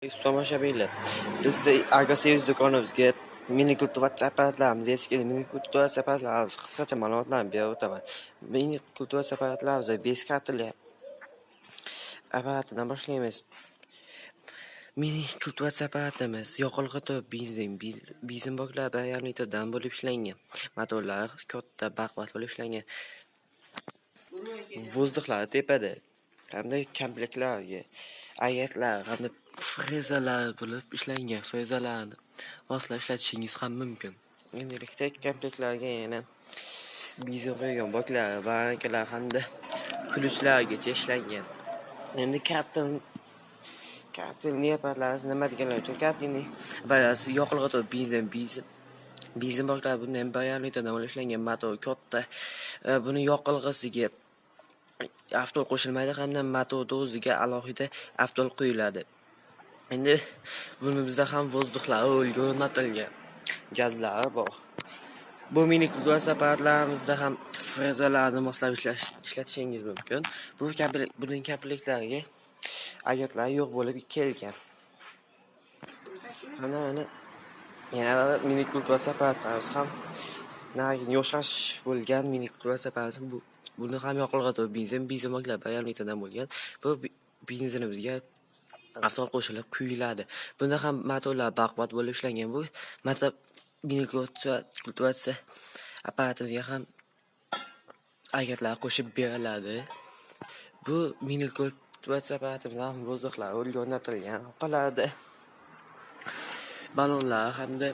Tomoshabinlar, bizda Agroserius do'konimizga minikultivatsiya apparatlarimiz yetib keldi. Minikultivatsiya apparatlarimiz qisqacha ma'lumotlarni berib o'taman. Minikultivatsiya apparatlarimiz 5 kartli apparatidan boshlaymiz. Minikultivatsiya apparatimiz yoqilg'i to'p benzin boklari 1,5 litrdan bo'lib ishlangan. Motorlar katta baquvvat bo'lib ishlangan. Vozdixlar tepada hamda komplektlarga ayatlar hamda frezalar bo'lib ishlangan. Frezalarni moslab ishlatishingiz ham mumkin. Endilikda komplektlarga yana benzin qo'ygan boklar, barankalar hamda ключlargacha ishlangan. Endi kartelni apparatlarimiz nima deganlar uchun kartelni apparatlarimiz yoqilg'i to'p benzin boklari bundan 1,5 litrdan bo'lib ishlangan. Motor katta. Buni yoqilg'isiga avtol qo'shilmaydi hamda motorning o'ziga alohida avtol qo'yiladi. Endi bunimizda ham vozdixlar o'rnatilgan, gazlar bor. Bu minikultivatsiya apparatlarimizda ham frezalarni moslab ishlatishingiz mumkin. Buning komplektlariga agentlar yo'q bo'lib kelgan. Mana yana minikultivatsiya apparatlarimiz ham yo'shash bo'lgan minikultivatsiya apparatimiz buni ham yoqilg'i to'p benzin boklar 1,5 litrdan bo'lgan. Bu benzinimizga avtol qo'shilib quyiladi. Bunda ham motorlar baquvvat bo'lib ishlangan. Bu minikultivatsiya apparatimizga ham agentlar qo'shib beriladi. Bu minikultivatsiya apparatimizda ham vozdixlar o'rnatilgan. Qoladi balonlar hamda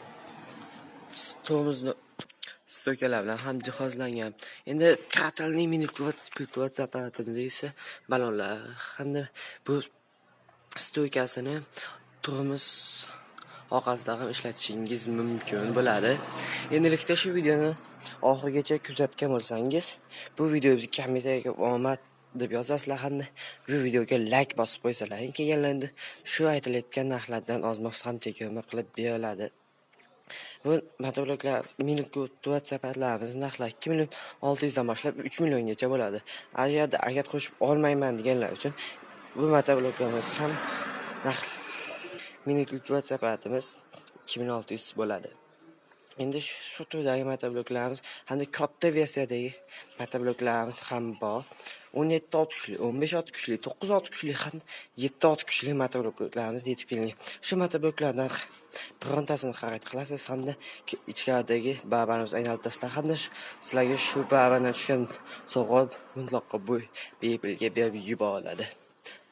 stokalar bilan ham jihozlangan. Endi kartelni minikultivatsiya apparatimizda esa balonlar hamda bu stoykasini turmush orqasida ham ishlatishingiz mumkin bo'ladi. Endilikda shu videoni oxirigacha kuzatgan bo'lsangiz, bu videomizni kommentariyaga omad deb yozasizlar hamda bu videoga like bosib qo'ysalar, kelganlarda shu aytilayotgan narxlardan ozmoq ham chegirma qilib beriladi. Bu motobloklar minikultivatsiya apparatlarimizning narxlari 2,600,000 dan boshlab 3 milliongacha bo'ladi. Agarda agat qo'shib olmayman deganlar uchun bu motobloklarimiz ham minikultivatsiya apparatimiz 2600 bo'ladi. Endi shu turdagi motobloklarimiz hamda katta versiyadagi motobloklarimiz ham bor. 17 ot kuchli, 15 ot kuchli, 9 ot kuchli hamda 7 ot kuchli motobloklarimiz yetib kelgan. Shu motobloklardan birontasini xarid qilasiz hamda ichkaridagi barabamiz aylantirasizlar hamda sizlarga shu barabadan tushgan sovg'a mutlaqo bepulga berib yuboriladi.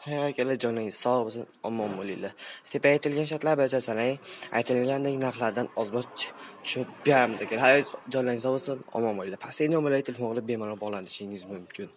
Xayr akalar, joningiz sog' bo'lsin, omon bo'linglar. Tepa aytilgan shartlar bo'yicha salang, aytilgandek narxlardan ozmoq tushib beramiz akalar. Xayr, joningiz sog' bo'lsin, omon bo'linglar. Pastda nomerlarga telefon qilib bemalol bog'lanishingiz mumkin.